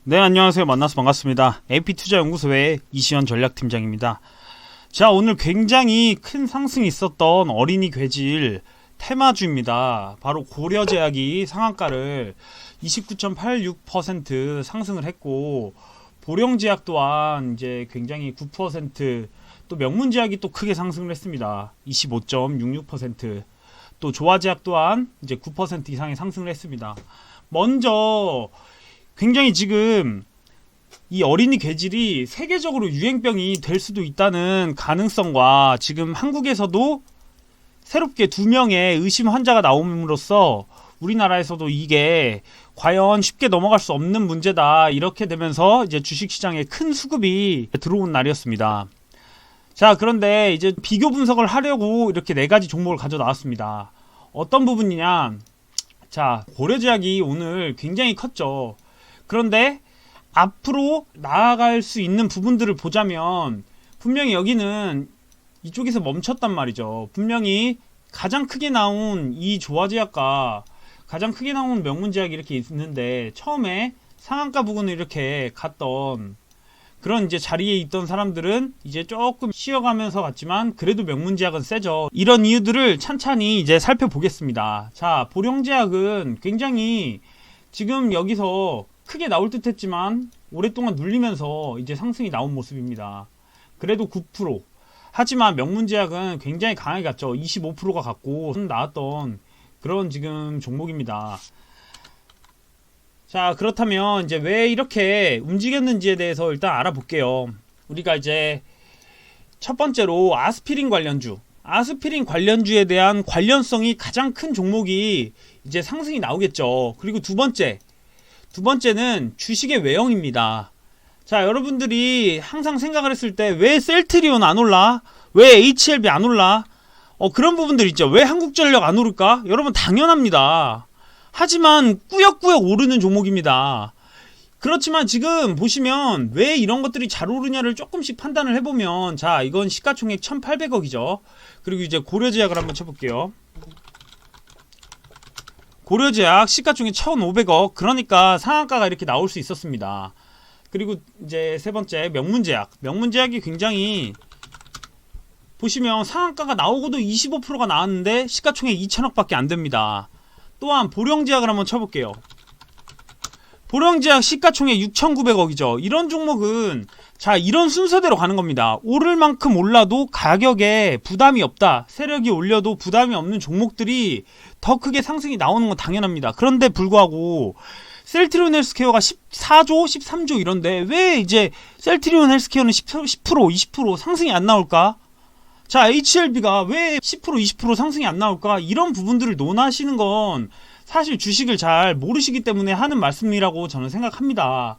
네, 안녕하세요. 만나서 반갑습니다. AP투자연구소의 이시연 전략팀장입니다. 자, 오늘 굉장히 큰 상승이 있었던 어린이 괴질 테마주입니다. 바로 고려제약이 상한가를 29.86% 상승을 했고, 보령제약 또한 이제 굉장히 9%, 또 명문제약이 또 크게 상승을 했습니다. 25.66%. 또 조화제약 또한 이제 9% 이상의 상승을 했습니다. 먼저 굉장히 지금 이 어린이 괴질이 세계적으로 유행병이 될 수도 있다는 가능성과 지금 한국에서도 새롭게 2명의 의심 환자가 나옴으로써 우리나라에서도 이게 과연 쉽게 넘어갈 수 없는 문제다, 이렇게 되면서 이제 주식시장에 큰 수급이 들어온 날이었습니다. 자, 그런데 이제 비교 분석을 하려고 이렇게 4가지 종목을 가져 나왔습니다. 어떤 부분이냐, 자, 고려제약이 오늘 굉장히 컸죠. 그런데 앞으로 나아갈 수 있는 부분들을 보자면 분명히 여기는 이쪽에서 멈췄단 말이죠. 분명히 가장 크게 나온 이 조화제약과 가장 크게 나온 명문제약이 이렇게 있는데, 처음에 상한가 부근을 이렇게 갔던 그런 이제 자리에 있던 사람들은 이제 조금 쉬어가면서 갔지만 그래도 명문제약은 세죠. 이런 이유들을 찬찬히 이제 살펴보겠습니다. 자, 보령제약은 굉장히 지금 여기서 크게 나올 듯 했지만 오랫동안 눌리면서 이제 상승이 나온 모습입니다. 그래도 9%. 하지만 명문제약은 굉장히 강하게 갔죠. 25%가 갔고 나왔던 그런 지금 종목입니다. 자, 그렇다면 이제 왜 이렇게 움직였는지에 대해서 일단 알아볼게요. 우리가 이제 첫 번째로 아스피린 관련주에 대한 관련성이 가장 큰 종목이 이제 상승이 나오겠죠. 그리고 두 번째는 주식의 외형입니다. 자, 여러분들이 항상 생각을 했을 때 왜 셀트리온 안 올라? 왜 HLB 안 올라? 그런 부분들 있죠. 왜 한국전력 안 오를까? 여러분, 당연합니다. 하지만 꾸역꾸역 오르는 종목입니다. 그렇지만 지금 보시면 왜 이런 것들이 잘 오르냐를 조금씩 판단을 해보면, 자, 이건 시가총액 1800억이죠. 그리고 이제 고려제약을 한번 쳐볼게요. 고려제약 시가총액 1500억. 그러니까 상한가가 이렇게 나올 수 있었습니다. 그리고 이제 세 번째 명문제약이 굉장히 보시면 상한가가 나오고도 25%가 나왔는데 시가총액 2000억 밖에 안 됩니다. 또한 보령제약을 한번 쳐볼게요. 보령제약 시가총액 6900억이죠. 이런 종목은 자, 이런 순서대로 가는 겁니다. 오를 만큼 올라도 가격에 부담이 없다, 세력이 올려도 부담이 없는 종목들이 더 크게 상승이 나오는 건 당연합니다. 그런데 불구하고 셀트리온 헬스케어가 14조, 13조 이런데 왜 이제 셀트리온 헬스케어는 10%, 20% 상승이 안 나올까? 자, HLB가 왜 10%, 20% 상승이 안 나올까? 이런 부분들을 논하시는 건 사실 주식을 잘 모르시기 때문에 하는 말씀이라고 저는 생각합니다.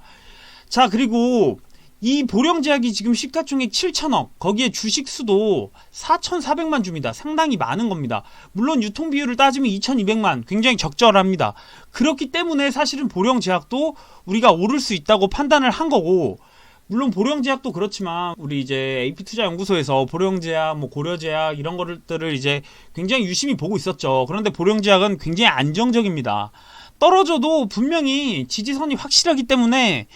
자, 그리고 이 보령제약이 지금 시가총액 7천억, 거기에 주식 수도 4,400만 주입니다. 상당히 많은 겁니다. 물론 유통비율을 따지면 2,200만, 굉장히 적절합니다. 그렇기 때문에 사실은 보령제약도 우리가 오를 수 있다고 판단을 한 거고, 물론 보령제약도 그렇지만 우리 이제 AP투자연구소에서 보령제약, 고려제약 이런 것들을 이제 굉장히 유심히 보고 있었죠. 그런데 보령제약은 굉장히 안정적입니다. 떨어져도 분명히 지지선이 확실하기 때문에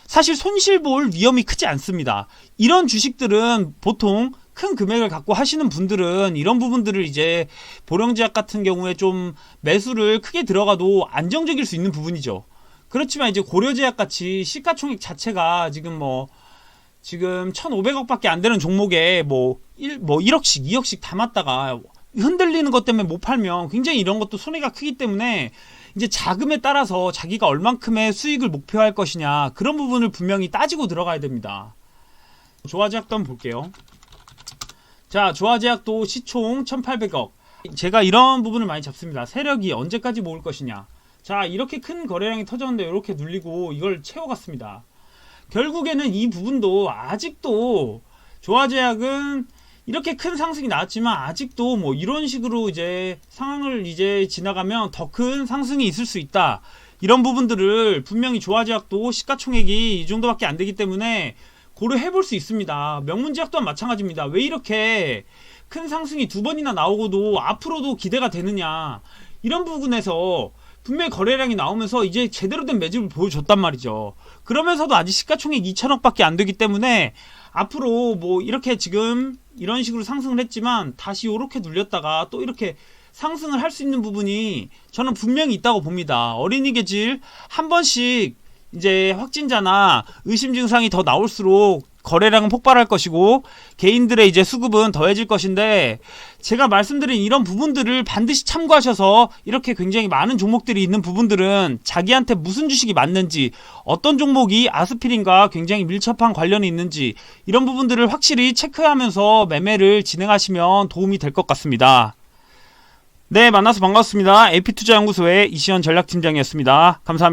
사실 손실 볼 위험이 크지 않습니다. 이런 주식들은 보통 큰 금액을 갖고 하시는 분들은 이런 부분들을 이제 보령제약 같은 경우에 좀 매수를 크게 들어가도 안정적일 수 있는 부분이죠. 그렇지만 이제 고려제약 같이 시가총액 자체가 지금 지금 1500억 밖에 안 되는 종목에 1억씩 2억씩 담았다가 흔들리는 것 때문에 못 팔면 굉장히 이런 것도 손해가 크기 때문에 이제 자금에 따라서 자기가 얼만큼의 수익을 목표할 것이냐, 그런 부분을 분명히 따지고 들어가야 됩니다. 조화제약도 한번 볼게요. 자, 조화제약도 시총 1800억. 제가 이런 부분을 많이 잡습니다. 세력이 언제까지 모을 것이냐. 자, 이렇게 큰 거래량이 터졌는데 이렇게 눌리고 이걸 채워갔습니다. 결국에는 이 부분도 아직도 조화제약은 이렇게 큰 상승이 나왔지만 아직도 이런 식으로 이제 상황을 이제 지나가면 더 큰 상승이 있을 수 있다. 이런 부분들을 분명히 조화제약도 시가총액이 이 정도밖에 안 되기 때문에 고려해 볼 수 있습니다. 명문제약 또한 마찬가지입니다. 왜 이렇게 큰 상승이 2번이나 나오고도 앞으로도 기대가 되느냐. 이런 부분에서 분명히 거래량이 나오면서 이제 제대로 된 매집을 보여줬단 말이죠. 그러면서도 아직 시가총액 2천억밖에 안 되기 때문에 앞으로 뭐 이렇게 지금 이런 식으로 상승을 했지만 다시 이렇게 눌렸다가 또 이렇게 상승을 할 수 있는 부분이 저는 분명히 있다고 봅니다. 어린이 개질 한 번씩 이제 확진자나 의심 증상이 더 나올수록 거래량은 폭발할 것이고 개인들의 이제 수급은 더해질 것인데, 제가 말씀드린 이런 부분들을 반드시 참고하셔서 이렇게 굉장히 많은 종목들이 있는 부분들은 자기한테 무슨 주식이 맞는지, 어떤 종목이 아스피린과 굉장히 밀접한 관련이 있는지 이런 부분들을 확실히 체크하면서 매매를 진행하시면 도움이 될 것 같습니다. 네, 만나서 반갑습니다. AP투자연구소의 이시연 전략팀장이었습니다. 감사합니다.